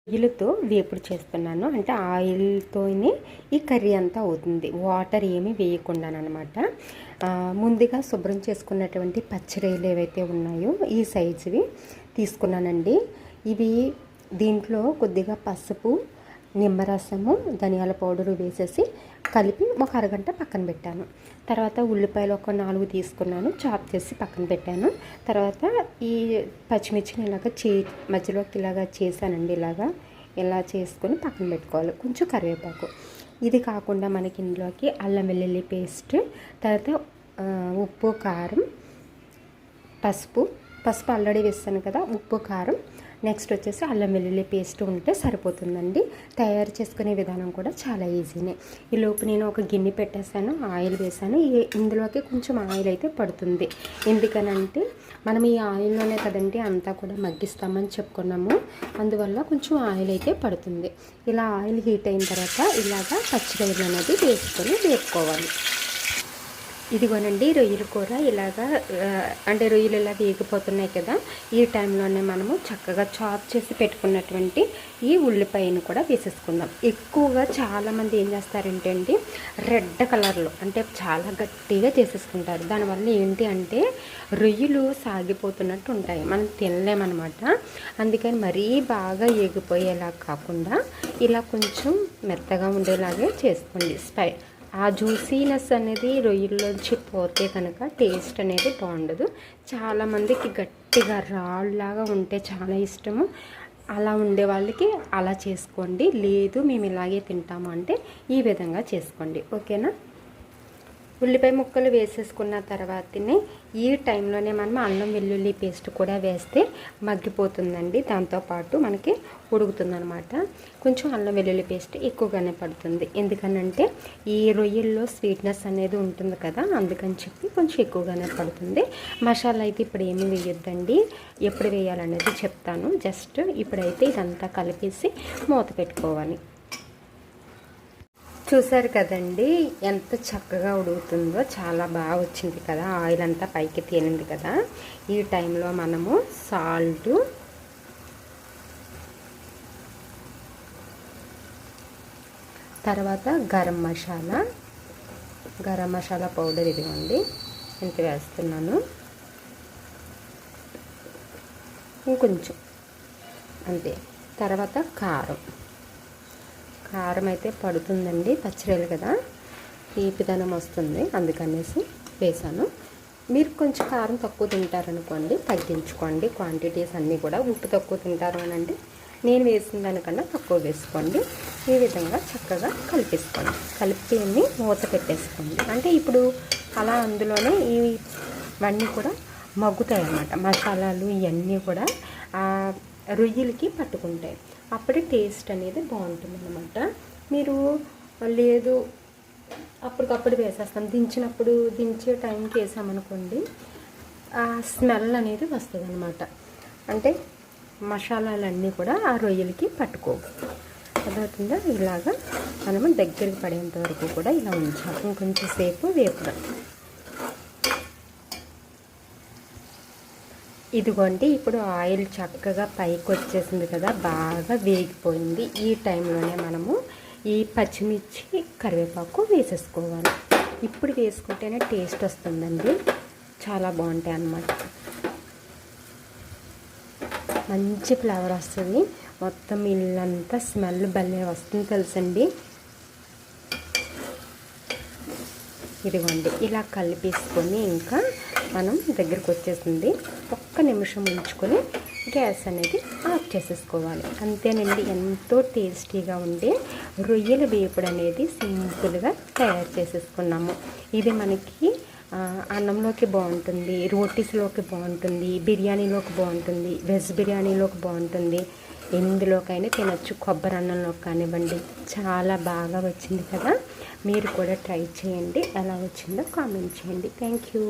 రొయ్యలతో వేపుడు చేస్తున్నాను. అంటే ఆయిల్తోనే ఈ కర్రీ అంతా అవుతుంది, వాటర్ ఏమీ వేయకుండానమాట. ముందుగా శుభ్రం చేసుకున్నటువంటి పచ్చిరొయ్యలు ఏవైతే ఉన్నాయో ఈ సైజువి తీసుకున్నానండి. ఇవి దీంట్లో కొద్దిగా పసుపు, నిమ్మరసము, ధనియాల పౌడరు వేసేసి కలిపి ఒక అరగంట పక్కన పెట్టాను. తర్వాత ఉల్లిపాయలు ఒక 4 తీసుకున్నాను, చాప్ చేసి పక్కన పెట్టాను. తర్వాత ఈ పచ్చిమిర్చిని ఇలాగ మధ్యలోకి ఇలాగ చేశానండి. ఇలా చేసుకొని పక్కన పెట్టుకోవాలి. కొంచెం కరివేపాకు. ఇది కాకుండా మనకి ఇందులోకి అల్లం వెల్లుల్లి పేస్ట్, తర్వాత ఉప్పు, కారం, పసుపు ఆల్రెడీ వేస్తాను కదా, ఉప్పు, కారం, నెక్స్ట్ వచ్చేసి అల్లం వెల్లుల్లి పేస్ట్ ఉంటే సరిపోతుందండి. తయారు చేసుకునే విధానం కూడా చాలా ఈజీనే. ఈలోపు నేను ఒక గిన్నె పెట్టేసాను, ఆయిల్ వేసాను. ఇందులోకి కొంచెం ఆయిల్ అయితే పడుతుంది. ఎందుకనంటే మనం ఈ ఆయిల్లోనే కదండి అంతా కూడా మగ్గిస్తామని చెప్పుకున్నాము, అందువల్ల కొంచెం ఆయిల్ అయితే పడుతుంది. ఇలా ఆయిల్ హీట్ అయిన తర్వాత ఇలాగా పచ్చిరొయ్యలు అనేది వేసుకొని వేపుకోవాలి. ఇదిగోనండి రొయ్యల కూర ఇలాగా, అంటే రొయ్యలు ఇలా వేగిపోతున్నాయి కదా, ఈ టైంలోనే మనము చక్కగా చాప్ చేసి పెట్టుకున్నటువంటి ఈ ఉల్లిపాయను కూడా వేసేసుకుందాం. ఎక్కువగా చాలామంది ఏం చేస్తారంటే అండి, రెడ్ కలర్లో అంటే చాలా గట్టిగా చేసేసుకుంటారు. దానివల్ల ఏంటి అంటే రొయ్యలు సాగిపోతున్నట్టు ఉంటాయి, మనం తినలేమన్నమాట. అందుకని మరీ బాగా ఏగిపోయేలా కాకుండా ఇలా కొంచెం మెత్తగా ఉండేలాగే చేసుకోండి. ఆ జ్యూసీనెస్ అనేది రొయ్యల్లోంచి పోతే కనుక టేస్ట్ అనేది బాగుండదు. చాలామందికి గట్టిగా రాళ్ళలాగా ఉంటే చాలా ఇష్టము. అలా ఉండే వాళ్ళకి అలా చేసుకోండి. లేదు మేము ఇలాగే తింటాము అంటే ఈ విధంగా చేసుకోండి. ఓకేనా? ఉల్లిపాయ ముక్కలు వేసేసుకున్న తర్వాతనే ఈ టైంలోనే మనం అల్లం వెల్లుల్లి పేస్ట్ కూడా వేస్తే మగ్గిపోతుందండి. దాంతోపాటు మనకి ఉడుకుతుందనమాట. కొంచెం అల్లం వెల్లుల్లి పేస్ట్ ఎక్కువగానే పడుతుంది. ఎందుకనంటే ఈ రొయ్యల్లో స్వీట్నెస్ అనేది ఉంటుంది కదా, అందుకని చెప్పి కొంచెం ఎక్కువగానే పడుతుంది. మసాలా అయితే ఇప్పుడు ఏమీ వేయొద్దండి, ఎప్పుడు వేయాలనేది చెప్తాను. జస్ట్ ఇప్పుడైతే ఇదంతా కలిపేసి మూత పెట్టుకోవాలి. చూసారు కదండి ఎంత చక్కగా ఉడుకుతుందో, చాలా బాగా వచ్చింది కదా, ఆయిల్ అంతా పైకి తేలింది కదా. ఈ టైంలో మనము సాల్ట్, తర్వాత గరం మసాలా పౌడర్ ఇదిగోండి ఇంత వేస్తున్నాను. ఇంకొంచెం అంతే. తర్వాత కారం అయితే పడుతుందండి, పచ్చిరొయ్యలు కదా, తీపిదనం వస్తుంది, అందుకనేసి వేసాను. మీరు కొంచెం కారం తక్కువ తింటారనుకోండి, తగ్గించుకోండి. క్వాంటిటీస్ అన్నీ కూడా ఉప్పు తక్కువ తింటారు అని అంటే నేను వేసిన దానికన్నా తక్కువ వేసుకోండి. ఈ విధంగా చక్కగా కలిపేసుకోండి. కలిపి మూత పెట్టేసుకోండి. అంటే ఇప్పుడు అలా అందులోనే ఇవన్నీ కూడా మగ్గుతాయి అన్నమాట. మసాలాలు ఇవన్నీ కూడా రొయ్యలకి పట్టుకుంటాయి. అప్పుడే టేస్ట్ అనేది బాగుంటుంది అన్నమాట. మీరు లేదు అప్పటికప్పుడు వేసేస్తాం, దించే టైంకి వేసామనుకోండి ఆ స్మెల్ అనేది వస్తుంది అన్నమాట. అంటే మసాలాలన్నీ కూడా ఆ రొయ్యలకి పట్టుకోవు. అదవుతుందా? ఇలాగా మనము దగ్గరికి పడేంత వరకు కూడా ఇలా ఉంచాలి. ఇంకొంచెం సేపు వేపుదాం. ఇదిగోండి ఇప్పుడు ఆయిల్ చక్కగా పైకి వచ్చేసింది కదా, బాగా వేగిపోయింది. ఈ టైంలోనే మనము ఈ పచ్చిమిర్చి, కరివేపాకు వేసేసుకోవాలి. ఇప్పుడు వేసుకుంటేనే టేస్ట్ వస్తుందండి, చాలా బాగుంటాయి అన్నమాట. మంచి ఫ్లేవర్ వస్తుంది, మొత్తం ఇల్లంతా స్మెల్ భలే వస్తుంది తెలుసండి. ఇదిగోండి ఇలా కలిపేసుకొని ఇంకా మనం దగ్గరికి వచ్చేసింది. ఒక్క నిమిషం ఉంచుకొని గ్యాస్ అనేది ఆఫ్ చేసేసుకోవాలి. అంతేనండి, ఎంతో టేస్టీగా ఉండే రొయ్యల వేపుడు అనేది సింపుల్గా తయారు చేసేసుకున్నాము. ఇది మనకి అన్నంలోకి బాగుంటుంది, రోటీస్లోకి బాగుంటుంది, బిర్యానీలోకి బాగుంటుంది, వెజ్ బిర్యానీలోకి బాగుంటుంది, ఎందులోకైనా తినచ్చు. కొబ్బరి అన్నంలోకి కానివ్వండి. చాలా బాగా వచ్చింది కదా, మీరు కూడా ట్రై చేయండి. ఎలా వచ్చిందో కామెంట్ చేయండి. Thank you.